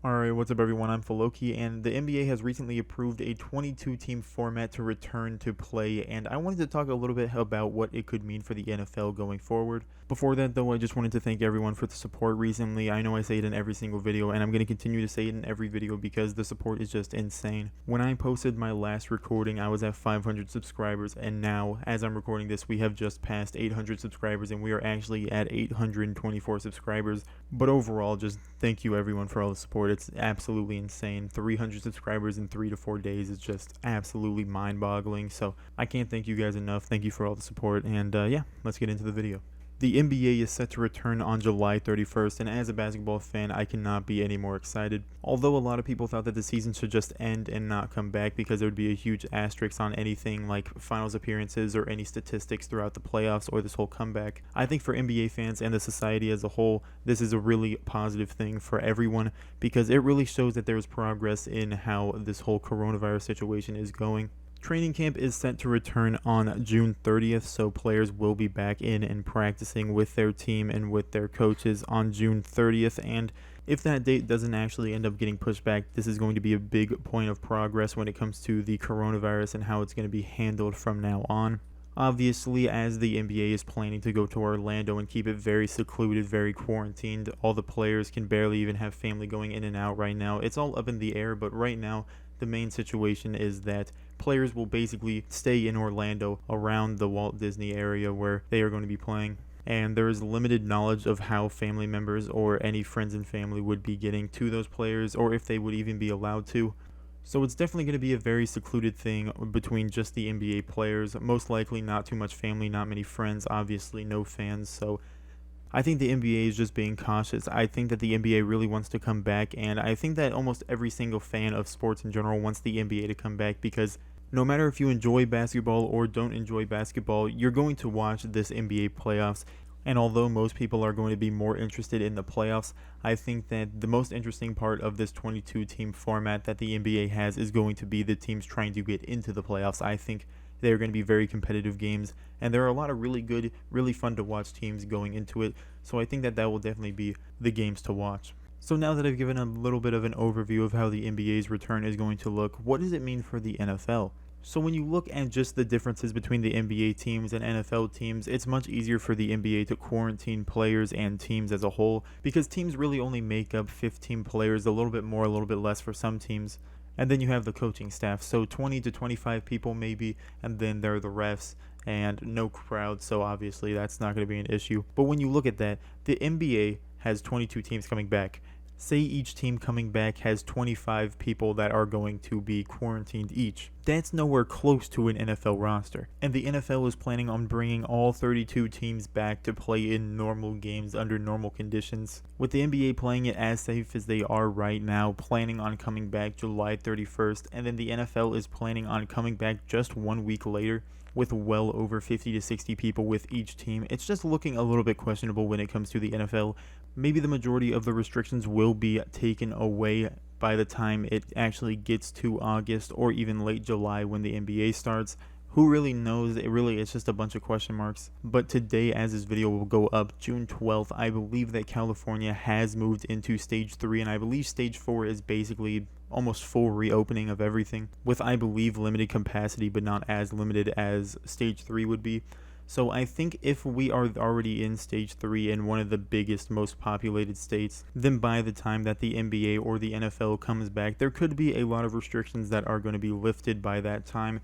Alright, what's up everyone? I'm Faloki, and the NBA has recently approved a 22-team format to return to play, and I wanted to talk a little bit about what it could mean for the NFL going forward. Before that though, I just wanted to thank everyone for the support recently. I know I say it in every single video, and I'm going to continue to say it in every video because the support is just insane. When I posted my last recording, I was at 500 subscribers, and now, as I'm recording this, we have just passed 800 subscribers, and we are actually at 824 subscribers. But overall, just thank you everyone for all the support. It's absolutely insane. 300 subscribers in 3 to 4 days is just absolutely mind-boggling. So I can't thank you guys enough. Thank you for all the support. And yeah, let's get into the video. The NBA is set to return on July 31st, and as a basketball fan, I cannot be any more excited. Although a lot of people thought that the season should just end and not come back because there would be a huge asterisk on anything like finals appearances or any statistics throughout the playoffs or this whole comeback, I think for NBA fans and the society as a whole, this is a really positive thing for everyone because it really shows that there's progress in how this whole coronavirus situation is going. Training camp is set to return on June 30th, so players will be back in and practicing with their team and with their coaches on June 30th. And if that date doesn't actually end up getting pushed back, this is going to be a big point of progress when it comes to the coronavirus and how it's going to be handled from now on. Obviously, as the NBA is planning to go to Orlando and keep it very secluded, very quarantined, all the players can barely even have family going in and out right now. It's all up in the air, but right now, the main situation is that players will basically stay in Orlando around the Walt Disney area where they are going to be playing. And there is limited knowledge of how family members or any friends and family would be getting to those players or if they would even be allowed to. So it's definitely going to be a very secluded thing between just the NBA players. Most likely not too much family, not many friends, obviously no fans. So I think the NBA is just being cautious. I think that the NBA really wants to come back, and I think that almost every single fan of sports in general wants the NBA to come back because no matter if you enjoy basketball or don't enjoy basketball, you're going to watch this NBA playoffs. And although most people are going to be more interested in the playoffs, I think that the most interesting part of this 22-team format that the NBA has is going to be the teams trying to get into the playoffs. I think they're going to be very competitive games, and there are a lot of really good, really fun to watch teams going into it. So I think that that will definitely be the games to watch. So now that I've given a little bit of an overview of how the NBA's return is going to look, what does it mean for the NFL? So when you look at just the differences between the NBA teams and NFL teams, it's much easier for the NBA to quarantine players and teams as a whole because teams really only make up 15 players, a little bit more, a little bit less for some teams. And then you have the coaching staff, so 20 to 25 people maybe, and then there are the refs and no crowd, so obviously that's not going to be an issue. But when you look at that, the NBA has 22 teams coming back. Say each team coming back has 25 people that are going to be quarantined each. That's nowhere close to an NFL roster. And the NFL is planning on bringing all 32 teams back to play in normal games under normal conditions. With the NBA playing it as safe as they are right now, planning on coming back July 31st, and then the NFL is planning on coming back just 1 week later with well over 50 to 60 people with each team. It's just looking a little bit questionable when it comes to the NFL. Maybe the majority of the restrictions will be taken away by the time it actually gets to August or even late July when the NBA starts. Who really knows? It's just a bunch of question marks. But today, as this video will go up, June 12th, I believe that California has moved into stage 3, and I believe stage 4 is basically almost full reopening of everything, with I believe limited capacity, but not as limited as stage 3 would be. So I think if we are already in stage 3 in one of the biggest, most populated states, then by the time that the NBA or the NFL comes back, there could be a lot of restrictions that are going to be lifted by that time.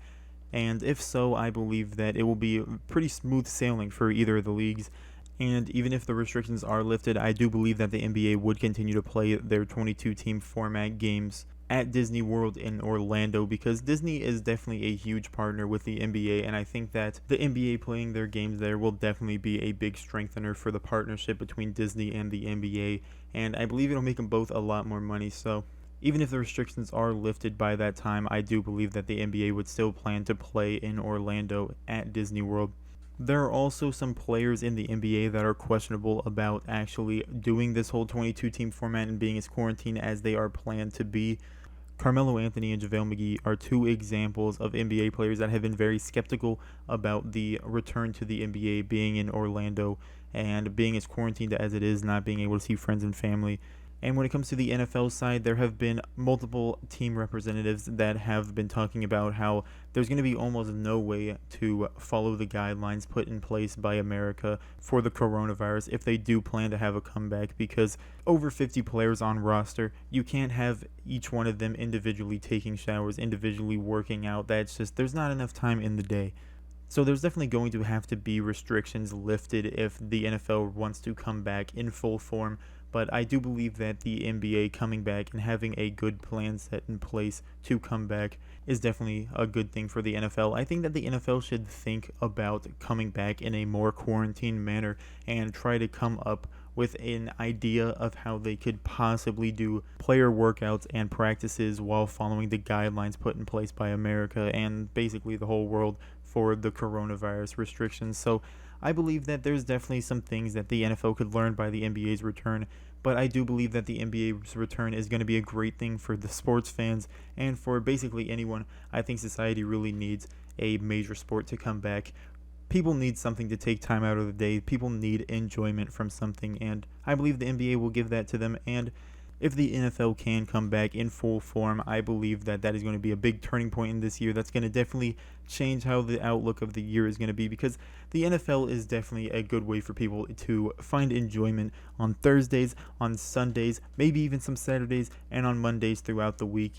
And if so, I believe that it will be pretty smooth sailing for either of the leagues. And even if the restrictions are lifted, I do believe that the NBA would continue to play their 22-team format games at Disney World in Orlando because Disney is definitely a huge partner with the NBA, and I think that the NBA playing their games there will definitely be a big strengthener for the partnership between Disney and the NBA, and I believe it'll make them both a lot more money. So even if the restrictions are lifted by that time, I do believe that the NBA would still plan to play in Orlando at Disney World. There are also some players in the NBA that are questionable about actually doing this whole 22-team format and being as quarantined as they are planned to be. Carmelo Anthony and JaVale McGee are two examples of NBA players that have been very skeptical about the return to the NBA being in Orlando and being as quarantined as it is, not being able to see friends and family. And when it comes to the NFL side, there have been multiple team representatives that have been talking about how there's going to be almost no way to follow the guidelines put in place by America for the coronavirus if they do plan to have a comeback, because over 50 players on roster, you can't have each one of them individually taking showers, individually working out. That's just, there's not enough time in the day. So there's definitely going to have to be restrictions lifted if the NFL wants to come back in full form. But I do believe that the NBA coming back and having a good plan set in place to come back is definitely a good thing for the NFL. I think that the NFL should think about coming back in a more quarantine manner and try to come up with an idea of how they could possibly do player workouts and practices while following the guidelines put in place by America and basically the whole world for the coronavirus restrictions. So I believe that there's definitely some things that the NFL could learn by the NBA's return, but I do believe that the NBA's return is going to be a great thing for the sports fans and for basically anyone. I think society really needs a major sport to come back. People need something to take time out of the day. People need enjoyment from something, and I believe the NBA will give that to them. And if the NFL can come back in full form, I believe that that is going to be a big turning point in this year. That's going to definitely change how the outlook of the year is going to be, because the NFL is definitely a good way for people to find enjoyment on Thursdays, on Sundays, maybe even some Saturdays, and on Mondays throughout the week.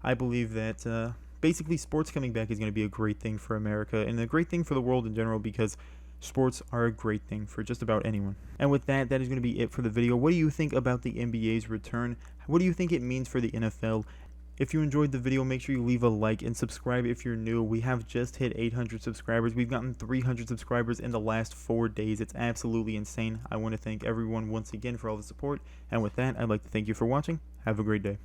I believe that basically sports coming back is going to be a great thing for America and a great thing for the world in general, because sports are a great thing for just about anyone. And with that, that is going to be it for the video. What do you think about the NBA's return? What do you think it means for the NFL? If you enjoyed the video, make sure you leave a like and subscribe if you're new. We have just hit 800 subscribers. We've gotten 300 subscribers in the last 4 days. It's absolutely insane. I want to thank everyone once again for all the support. And with that, I'd like to thank you for watching. Have a great day.